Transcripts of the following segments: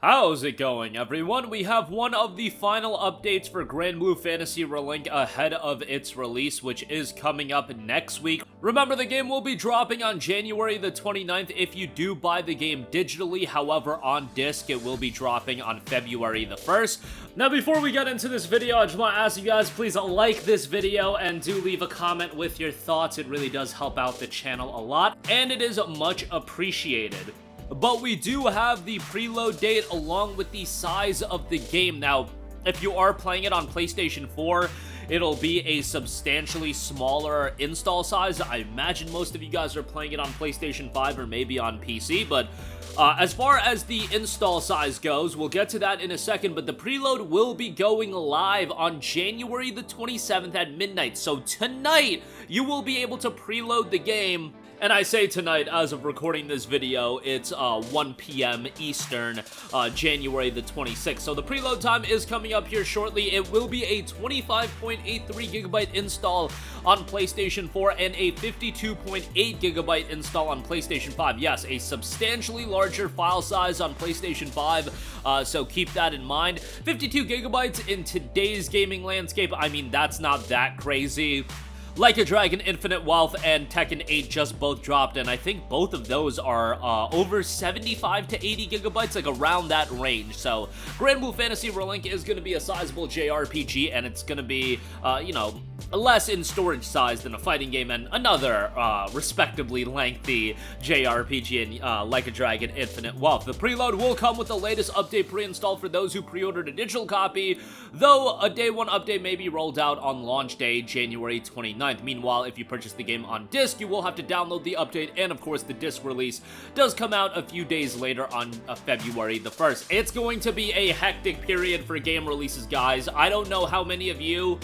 How's it going, everyone? We have one of the final updates for Granblue Fantasy Relink ahead of its release, which is coming up next week. Remember, the game will be dropping on January the 29th if you do buy the game digitally. However, on disc, it will be dropping on February the 1st. Now, before we get into this video, I just want to ask you guys, please like this video and do leave a comment with your thoughts. It really does help out the channel a lot, and it is much appreciated. But we do have the preload date along with the size of the game. Now, if you are playing it on PlayStation 4, it'll be a substantially smaller install size. I imagine most of you guys are playing it on PlayStation 5 or maybe on PC, but as far as the install size goes, we'll get to that in a second, but the preload will be going live on January the 27th at midnight. So tonight, you will be able to preload the game. And I say tonight, as of recording this video, it's 1 p.m. Eastern, January the 26th. So the preload time is coming up here shortly. It will be a 25.83GB install on PlayStation 4 and a 52.8GB install on PlayStation 5. Yes, a substantially larger file size on PlayStation 5, so keep that in mind. 52GB in today's gaming landscape, I mean, that's not that crazy. Like a Dragon Infinite Wealth and Tekken 8 just both dropped, and I think both of those are over 75 to 80GB, like around that range. So Granblue Fantasy Relink is going to be a sizable JRPG, and it's going to be, you know, less in storage size than a fighting game, and another respectably lengthy JRPG in Like a Dragon Infinite Wealth. The preload will come with the latest update pre-installed for those who pre-ordered a digital copy, though a day one update may be rolled out on launch day, January 29th. Meanwhile, if you purchase the game on disc, you will have to download the update, and of course, the disc release does come out a few days later on February the 1st. It's going to be a hectic period for game releases, guys. I don't know how many of you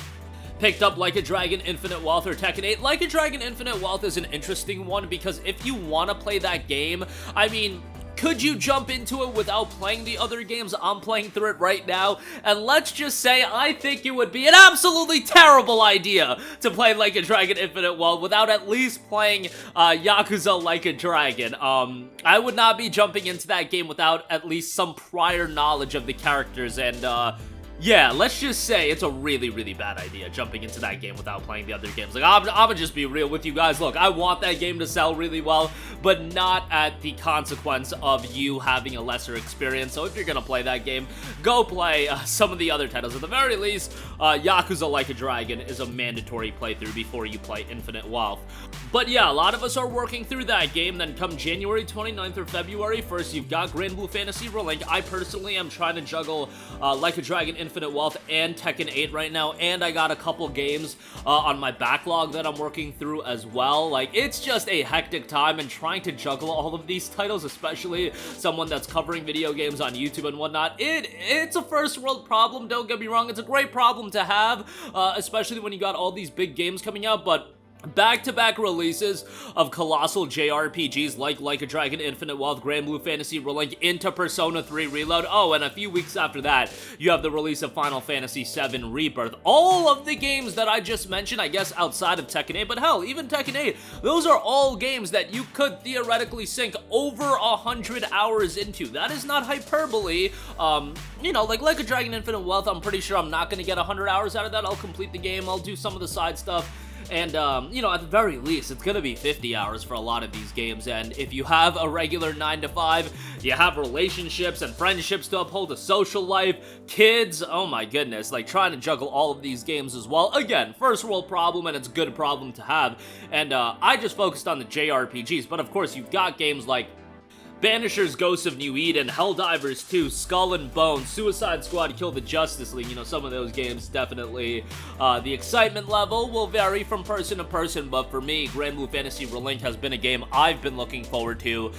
picked up Like a Dragon Infinite Wealth or Tekken 8. Like a Dragon Infinite Wealth is an interesting one because if you want to play that game, I mean, could you jump into it without playing the other games? I'm playing through it right now, and let's just say I think it would be an absolutely terrible idea to play Like a Dragon Infinite Wealth without at least playing Yakuza Like a Dragon. I would not be jumping into that game without at least some prior knowledge of the characters, and yeah, let's just say it's a really, really bad idea jumping into that game without playing the other games. Like, I'm gonna just be real with you guys. Look, I want that game to sell really well, but not at the consequence of you having a lesser experience. So if you're gonna play that game, go play some of the other titles. At the very least, Yakuza Like a Dragon is a mandatory playthrough before you play Infinite Wealth. But yeah, a lot of us are working through that game. Then come January 29th or February 1st, you've got Granblue Fantasy Relink. I personally am trying to juggle Like a Dragon Infinite Wealth and Tekken 8 right now, and I got a couple games on my backlog that I'm working through as well. Like, it's just a hectic time, and trying to juggle all of these titles, especially someone that's covering video games on YouTube and whatnot, it's a first world problem, don't get me wrong. It's a great problem to have, especially when you got all these big games coming out, but back-to-back releases of colossal JRPGs like a Dragon Infinite Wealth, Granblue Fantasy Relink into Persona 3 Reload. Oh, and a few weeks after that, you have the release of Final Fantasy VII Rebirth. All of the games that I just mentioned, I guess outside of Tekken 8, but hell, even Tekken 8, those are all games that you could theoretically sink over 100 hours into. That is not hyperbole. You know, like a Dragon Infinite Wealth, I'm pretty sure I'm not going to get 100 hours out of that. I'll complete the game, I'll do some of the side stuff. And, you know, at the very least, it's gonna be 50 hours for a lot of these games, and if you have a regular 9 to 5, you have relationships and friendships to uphold, a social life, kids, oh my goodness, like, trying to juggle all of these games as well. Again, first world problem, and it's a good problem to have, and, I just focused on the JRPGs, but of course, you've got games like Banisher's Ghosts of New Eden, Helldivers 2, Skull and Bones, Suicide Squad, Kill the Justice League. You know, some of those games definitely, the excitement level will vary from person to person, but for me, Granblue Fantasy Relink has been a game I've been looking forward to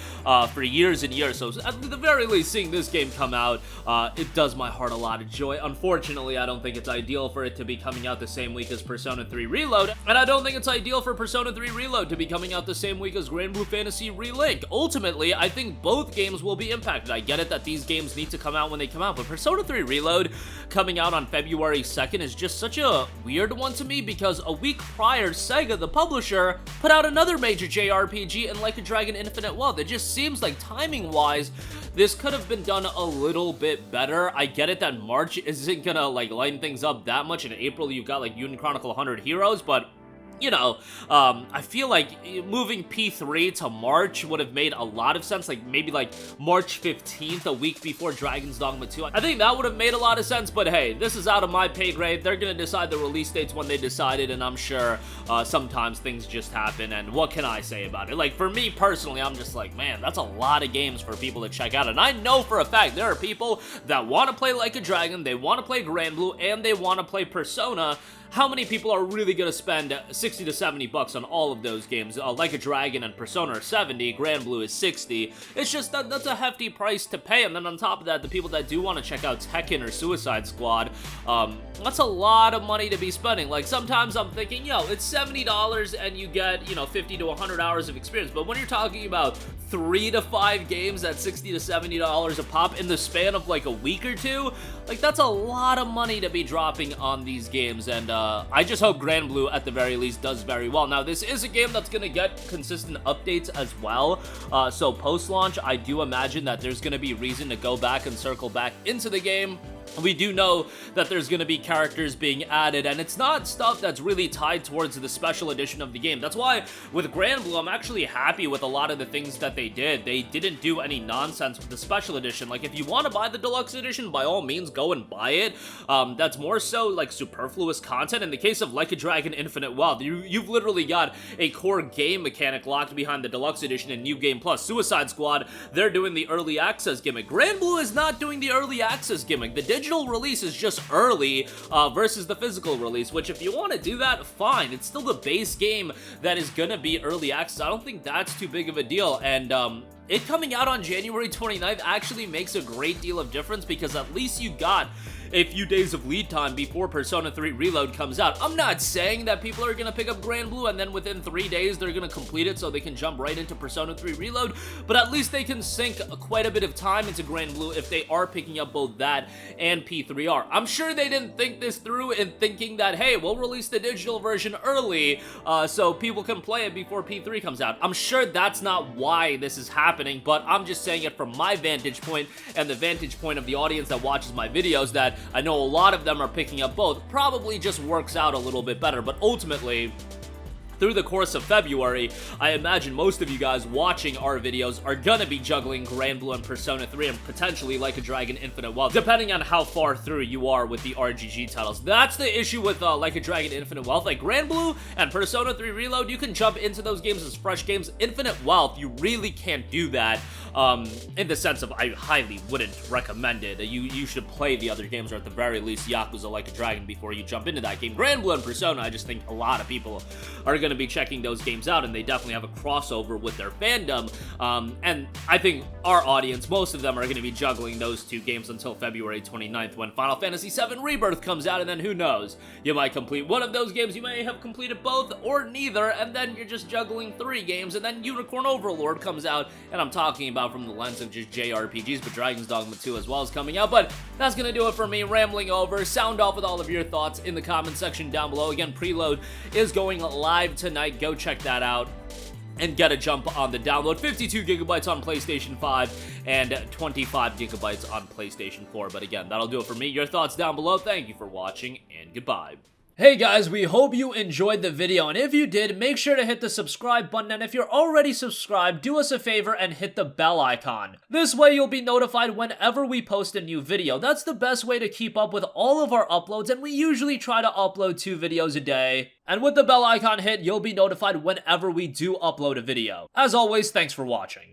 for years and years, so at the very least, seeing this game come out, it does my heart a lot of joy. Unfortunately, I don't think it's ideal for it to be coming out the same week as Persona 3 Reload, and I don't think it's ideal for Persona 3 Reload to be coming out the same week as Granblue Fantasy Relink. Ultimately, I think think both games will be impacted. I get it that these games need to come out when they come out, but Persona 3 Reload coming out on February 2nd is just such a weird one to me, because a week prior, Sega, the publisher, put out another major JRPG in Like a Dragon Infinite Wealth. It just seems like timing-wise, this could have been done a little bit better. I get it that March isn't gonna, like, lighten things up that much. In April, you've got, like, Union Chronicle 100 Heroes, but you know, I feel like moving P3 to March would have made a lot of sense, like maybe like March 15th, a week before Dragon's Dogma 2. I think that would have made a lot of sense, but hey, this is out of my pay grade. They're gonna decide the release dates when they decided, and I'm sure sometimes things just happen, and what can I say about it? Like, for me personally, I'm just like, man, that's a lot of games for people to check out, and I know for a fact there are people that want to play Like a Dragon, they want to play Granblue, and they want to play Persona. How many people are really going to spend 60 to 70 bucks on all of those games? Like a Dragon and Persona are 70, Granblue is 60. It's just that's a hefty price to pay, and then on top of that, the people that do want to check out Tekken or Suicide Squad, that's a lot of money to be spending. Like, sometimes I'm thinking, yo, it's $70 and you get, you know, 50 to 100 hours of experience, but when you're talking about 3 to 5 games at $60 to $70 a pop in the span of like a week or two, like, that's a lot of money to be dropping on these games, and I just hope Granblue at the very least does very well. Now, this is a game that's gonna get consistent updates as well, so post-launch, I do imagine that there's gonna be reason to go back and circle back into the game. We do know that there's going to be characters being added, and it's not stuff that's really tied towards the special edition of the game. That's why with Granblue, I'm actually happy with a lot of the things that they did. They didn't do any nonsense with the special edition. Like, if you want to buy the deluxe edition, by all means, go and buy it. That's more so, like, superfluous content. In the case of Like a Dragon Infinite Wealth, you've literally got a core game mechanic locked behind the deluxe edition and New Game Plus. Suicide Squad, they're doing the early access gimmick. Granblue is not doing the early access gimmick. The digital release is just early versus the physical release, which if you want to do that, fine. It's still the base game that is gonna be early access. I don't think that's too big of a deal, and it coming out on January 29th actually makes a great deal of difference, because at least you got a few days of lead time before Persona 3 Reload comes out. I'm not saying that people are going to pick up Granblue and then within 3 days they're going to complete it so they can jump right into Persona 3 Reload, but at least they can sink quite a bit of time into Granblue if they are picking up both that and P3R. I'm sure they didn't think this through in thinking that, hey, we'll release the digital version early so people can play it before P3 comes out. I'm sure that's not why this is happening, but I'm just saying it from my vantage point and the vantage point of the audience that watches my videos, that I know a lot of them are picking up both. Probably just works out a little bit better, but ultimately, through the course of February, I imagine most of you guys watching our videos are gonna be juggling Granblue and Persona 3 and potentially Like a Dragon Infinite Wealth, depending on how far through you are with the RGG titles. That's the issue with Like a Dragon Infinite Wealth. Like, Granblue and Persona 3 Reload, you can jump into those games as fresh games. Infinite Wealth, you really can't do that, in the sense of I highly wouldn't recommend it. You should play the other games, or at the very least Yakuza Like a Dragon, before you jump into that game. Granblue and Persona, I just think a lot of people are going to be checking those games out, and they definitely have a crossover with their fandom, and I think our audience, most of them, are going to be juggling those two games until February 29th, when Final Fantasy VII Rebirth comes out, and then who knows, you might complete one of those games, you may have completed both, or neither, and then you're just juggling 3 games, and then Unicorn Overlord comes out, and I'm talking about from the lens of just JRPGs, but Dragon's Dogma 2 as well is coming out. But that's going to do it for me, rambling over. Sound off with all of your thoughts in the comment section down below. Again, Preload is going live tonight. Go check that out and get a jump on the download. 52 gigabytes on PlayStation 5 and 25 gigabytes on PlayStation 4. But again, that'll do it for me. Your thoughts down below. Thank you for watching, and goodbye. Hey guys, we hope you enjoyed the video, and if you did, make sure to hit the subscribe button, and if you're already subscribed, do us a favor and hit the bell icon. This way you'll be notified whenever we post a new video. That's the best way to keep up with all of our uploads, and we usually try to upload 2 videos a day. And with the bell icon hit, you'll be notified whenever we do upload a video. As always, thanks for watching.